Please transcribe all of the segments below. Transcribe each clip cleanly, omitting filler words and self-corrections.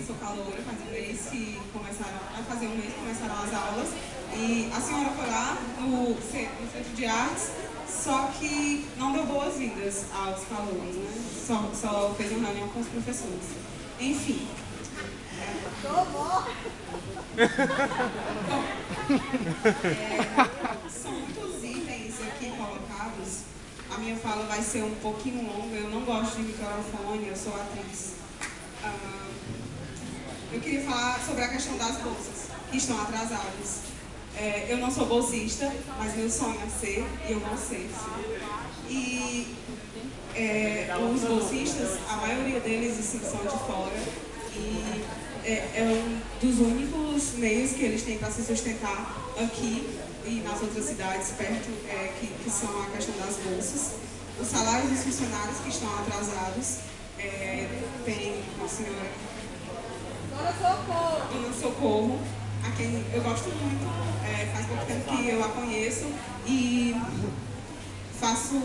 eu sou caloura, faz um mês que começaram, vai fazer um mês que começaram as aulas. E a senhora foi lá no Centro de Artes, só que não deu boas-vindas aos calouros, né? Só fez uma reunião com os professores. Enfim. São muitos itens aqui colocados. A minha fala vai ser um pouquinho longa. Eu não gosto de microfone, eu sou atriz. Eu queria falar sobre a questão das bolsas, que estão atrasadas. Eu não sou bolsista, mas meu sonho é ser, e eu vou ser. E os bolsistas, a maioria deles são de fora, e é um dos únicos meios que eles têm para se sustentar aqui e nas outras cidades perto, que são a questão das bolsas. Os salários dos funcionários que estão atrasados, tem a senhora Dona Socorro, a quem eu gosto muito, faz pouco tempo que eu a conheço e faço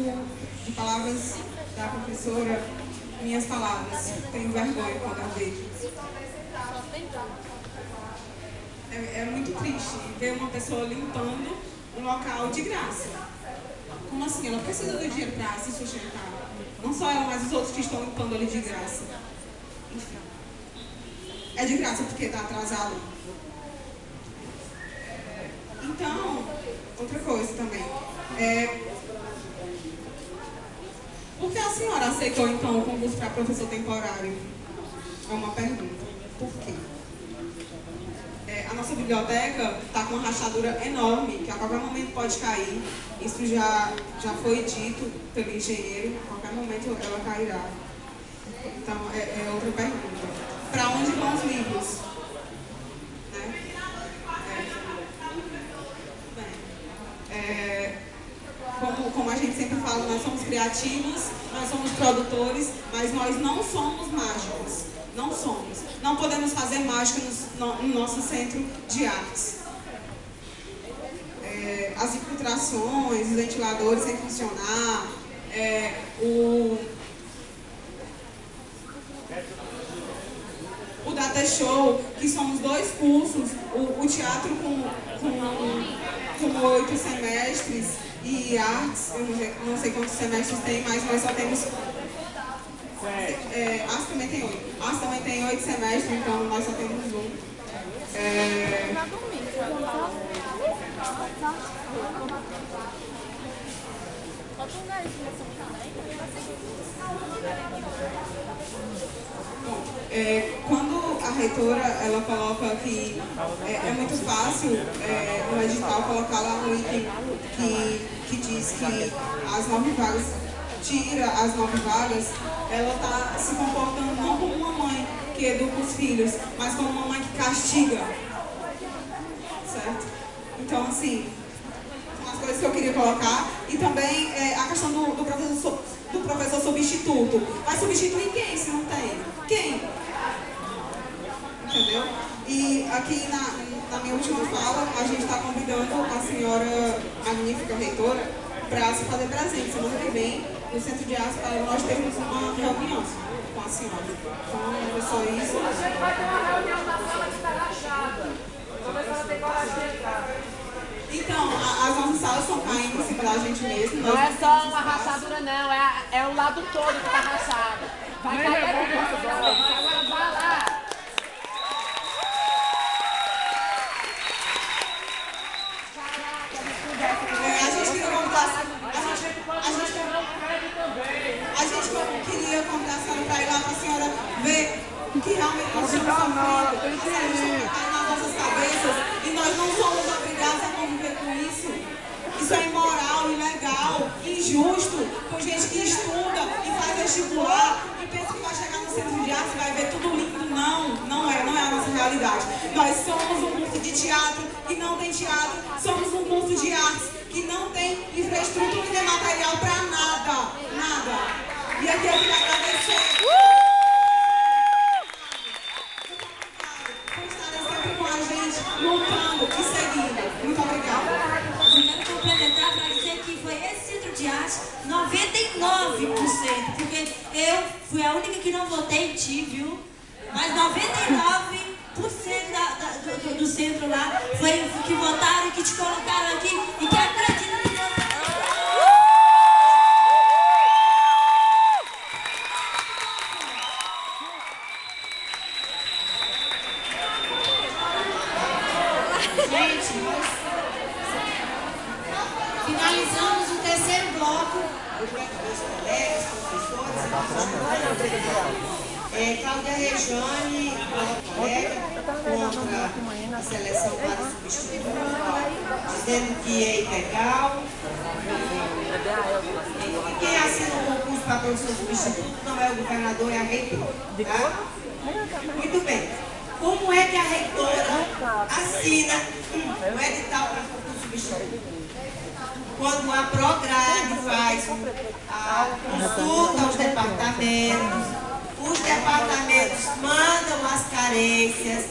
de palavras da professora minhas palavras. Tenho vergonha quando eu vejo. É muito triste ver uma pessoa limpando um local de graça. Como assim? Ela precisa do dinheiro para se sustentar. Não só ela, mas os outros que estão limpando ali de graça. Enfim. É de graça porque está atrasado. Então, outra coisa também. Por que a senhora aceitou então o concurso para professor temporário? É uma pergunta. Por quê? A nossa biblioteca está com uma rachadura enorme, que a qualquer momento pode cair. Isso já foi dito pelo engenheiro, a qualquer momento ela cairá. Então, é outra pergunta. Para onde vão os livros? Né? Como a gente sempre fala, nós somos criativos, nós somos produtores, mas nós não somos mágicos. Não somos. Não podemos fazer mágica no nosso centro de artes. As infiltrações, os ventiladores sem funcionar, o data show, que somos 2 cursos, o teatro com 8 semestres e artes, eu não sei quantos semestres tem, mas nós só temos... Artes também tem 8. Artes também tem 8 semestres, então nós só temos um. Quando a reitora ela coloca que é muito fácil no edital colocar lá no item que diz que as 9 vagas, tira as 9 vagas, ela está se comportando não como uma mãe que educa os filhos, mas como uma mãe que castiga. Certo? Então, assim, são as coisas que eu queria colocar. E também a questão do professor substituto. Vai substituir quem se não tem? Quem? Entendeu? E aqui na minha última fala, a gente está convidando a senhora magnífica reitora para se fazer presente semana que vem no Centro de Artes para nós termos uma reunião com a senhora. Então, é só isso. Você vai ter uma reunião na sala que está rachada. Talvez ela tenha coragem de entrar. Então, as nossas salas estão caindo em cima da gente mesmo. Não é só uma rachadura, não. É o lado todo que está rachado. Vai cair aqui. Agora vai lá. A gente queria convidar a senhora para ir lá para a senhora ver que realmente nós estamos sofrendo nas nossas cabeças e nós não somos obrigados a conviver com isso. Isso é imoral, ilegal, injusto, com gente que estuda e faz vestibular e pensa que vai chegar no centro de arte e vai ver tudo lindo. Não é a nossa realidade. Nós somos um curso de teatro que não tem teatro, somos um curso de artes que não tem infraestrutura e nem material para nada. E aqui eu queria agradecer por estarem sempre com a gente, lutando e seguindo. Muito obrigada. Eu quero complementar para dizer que foi esse centro de arte 99%, porque eu fui a única que não votei em ti, viu? Mas 99% do centro lá foi que votaram, que te colocaram aqui e que acreditam que Deus. Gente, nós finalizamos o terceiro bloco. Os meus colegas, professores, Cláudia Rejane, colega, contra a seleção para substituto, dizendo que é ilegal. E quem assina o concurso para professor substituto não é o governador, é a reitora. Tá? Muito bem. Como é que a reitora assina o edital para concurso substituto? Quando a Prograde faz a consulta aos departamentos, os departamentos mandam as carências,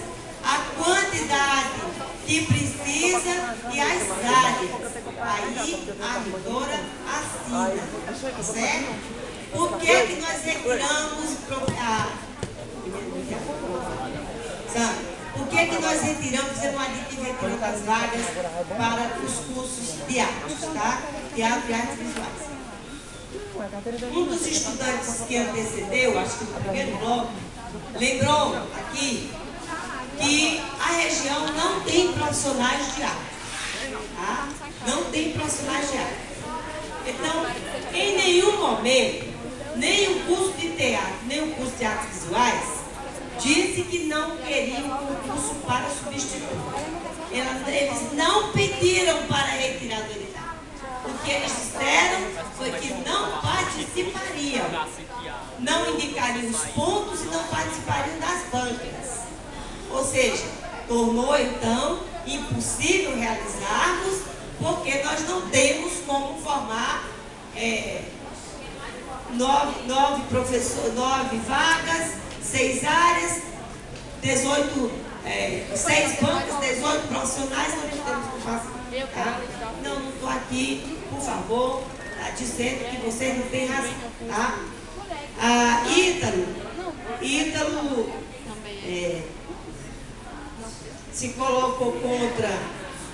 a quantidade que precisa e as áreas. Aí a reitora assina, certo? Por que nós retiramos Por que nós retiramos, fizemos um aditivo retirando as vagas para os cursos de artes, tá? Teatro e artes visuais. Um dos estudantes que antecedeu, acho que no primeiro bloco, lembrou aqui que a região não tem profissionais de arte, tá? Não tem profissionais de arte. Então, em nenhum momento, nem o curso de teatro, nem o curso de artes visuais, disse que não queriam concurso para substituto. Eles não pediram para retirar do edital. O que eles disseram foi que não participariam. Não indicariam os pontos e não participariam das bancas. Ou seja, tornou então impossível realizarmos, porque nós não temos como formar 9 professores, 9 vagas, 6 áreas, 18, 6 bancas, 18 profissionais, nós temos que fazer. Tá? Não estou aqui, por favor, dizendo que vocês não têm razão. Tá? Ítalo se colocou contra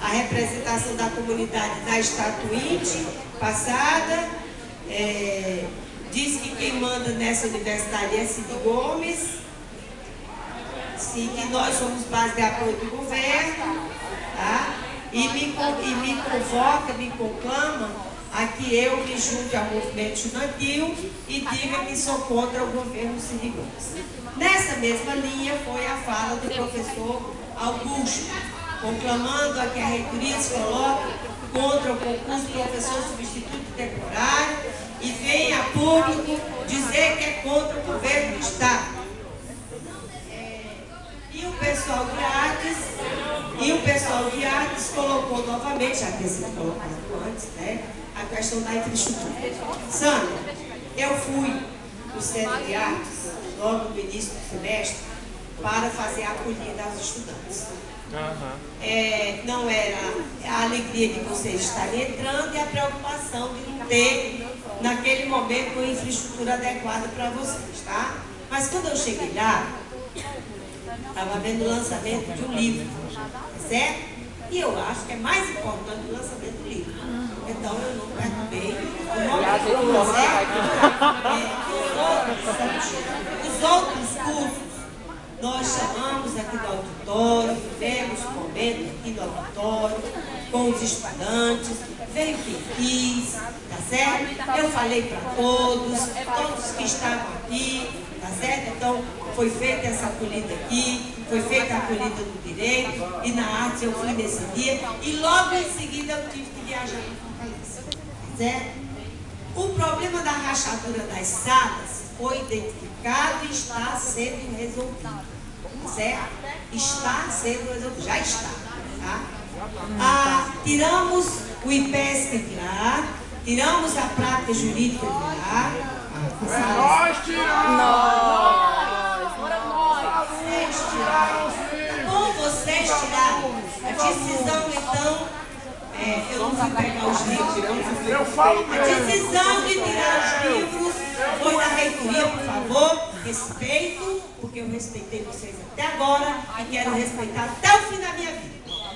a representação da comunidade da Estatuinte passada, diz que quem manda nessa universidade é Cid Gomes, sim, que nós somos base de apoio do governo, tá? E me convoca, me conclama a que eu me junte ao movimento estudantil e diga que sou contra o governo Cid Gomes. Nessa mesma linha foi a fala do professor Augusto, conclamando a que a reitoria se coloque contra o concurso de professor substituto temporário e venha a público dizer que é contra o governo do Estado. E o pessoal de artes colocou novamente, já tinha sido colocado antes, né, a questão da infraestrutura. Sandra, eu fui no Centro de Artes, logo no início do semestre, para fazer a acolhida aos estudantes. Não era a alegria de vocês estarem entrando e a preocupação de não ter, naquele momento, uma infraestrutura adequada para vocês, tá? Mas quando eu cheguei lá, estava vendo o lançamento de um livro, certo? E eu acho que é mais importante o lançamento do livro. Então eu não perturbei o momento, os outros cursos. Nós chamamos aqui do auditório, vivemos um momento aqui no auditório, com os estudantes, veio quem quis, tá certo? Eu falei para todos que estavam aqui, tá certo? Então, foi feita essa acolhida aqui, foi feita a acolhida do direito, e na arte eu fui nesse dia, e logo em seguida eu tive que viajar para Fortaleza, tá certo? O problema da rachadura das salas foi identificado e está sendo resolvido, certo? Está sendo resolvido, já está, tá? Tiramos o IPESC de lá, tiramos a prática jurídica de lá. Nós tiramos! Como vocês tiraram a decisão, então, eu não fui pegar os livros. Eu falo mesmo. A decisão de tirar os livros foi da reitoria, por favor. respeito, porque eu respeitei vocês até agora e quero respeitar até o fim da minha vida.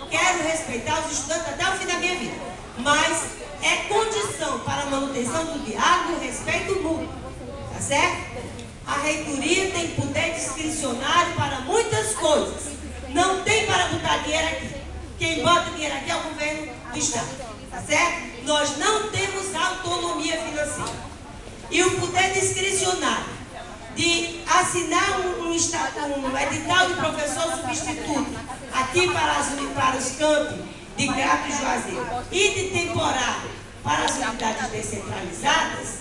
Quero respeitar os estudantes até o fim da minha vida. Mas é condição para a manutenção do diálogo e respeito mútuo. Tá certo? A reitoria tem poder discricionário para muitas coisas. Não tem para botar dinheiro aqui. Quem bota dinheiro aqui é o governo do Estado. Tá certo? Nós não temos autonomia financeira. E o poder discricionário de assinar um edital de professor substituto aqui para os campos de Crato e Juazeiro e de temporário para as unidades descentralizadas,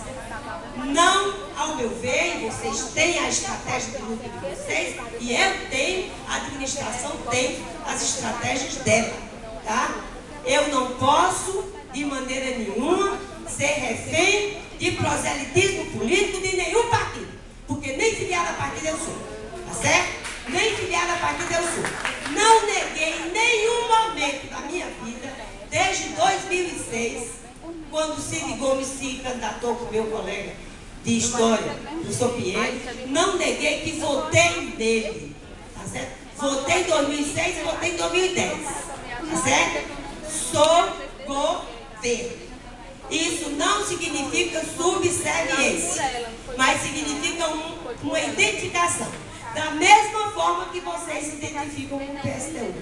não, ao meu ver, vocês têm a estratégia de luta de vocês e eu tenho, a administração tem as estratégias dela, tá? Eu não posso, de maneira nenhuma, ser refém de proselitismo político de nenhum partido, porque nem filiada a partido eu sou, tá certo? Nem filiada a partido eu sou. Não neguei em nenhum momento da minha vida, desde 2006, quando Cid Gomes se candidatou com meu colega de história, o Sr. Pinheiro, não neguei que votei nele, tá certo? Votei em 2006 e votei em 2010, tá certo? Sou governo. Isso não significa subserviência, mas significa uma identificação. Da mesma forma que vocês se identificam com o PSTU,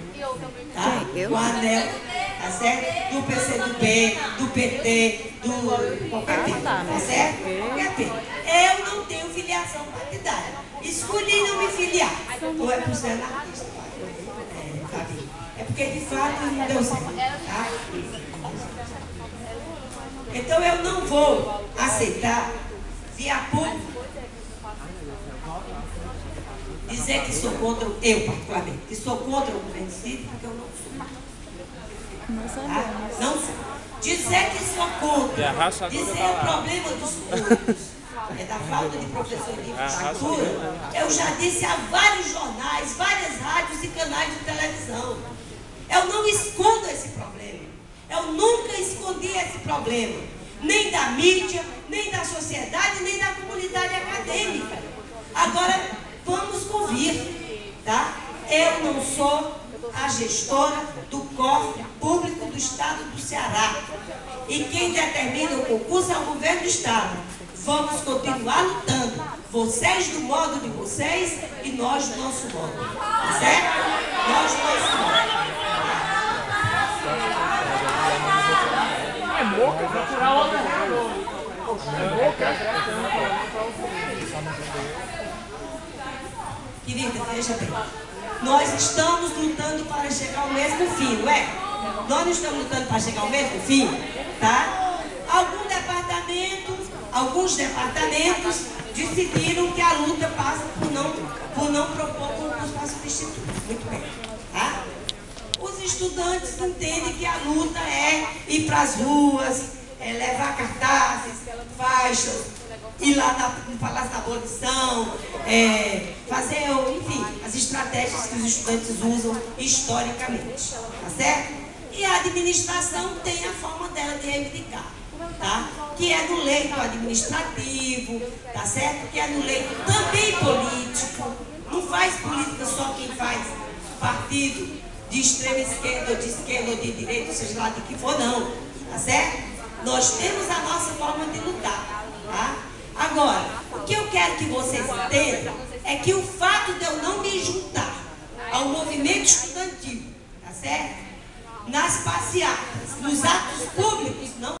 tá? O ANEL, tá certo? Do PCdoB, do PT, do qualquer PT, tá certo? Qualquer PT. Eu não tenho filiação partidária. Escolhi não me filiar. Ou é por ser anarquista, é porque de fato não deu certo, tá? Então eu não vou aceitar, via público, dizer que sou contra, eu particularmente, que sou contra o governo Cid, porque eu não sou. Tá? Não sou. Dizer que sou contra, dizer o problema dos cursos, da falta de professor de infraestrutura, eu já disse a vários jornais, várias rádios e canais de televisão. Eu não escondo esse problema. Eu nunca escondi esse problema, nem da mídia, nem da sociedade, nem da comunidade acadêmica. Agora, vamos convir, tá? Eu não sou a gestora do cofre público do Estado do Ceará. E quem determina o concurso é o governo do Estado. Vamos continuar lutando. Vocês do modo de vocês e nós do nosso modo. Tá certo? Nós do nosso modo. É moca, procurar outra. É moca. Querida, veja bem. Nós estamos lutando para chegar ao mesmo fim, não é? Nós não estamos lutando para chegar ao mesmo fim, tá? Alguns departamentos decidiram que a luta passa por não propor concurso para substituto. Muito bem, tá? Os estudantes entendem que a luta é ir para as ruas, levar cartazes, faixas, ir lá no Palácio da Abolição, fazer, enfim, as estratégias que os estudantes usam historicamente, tá certo? E a administração tem a forma dela de reivindicar, tá? Que é no leito administrativo, tá certo? Que é no leito também político. Não faz política só quem faz partido de extrema esquerda, ou de direita, seja lá de que for, não, tá certo? Nós temos a nossa forma de lutar, tá? Agora, o que eu quero que vocês entendam é que o fato de eu não me juntar ao movimento estudantil, tá certo? Nas passeatas, nos atos públicos, não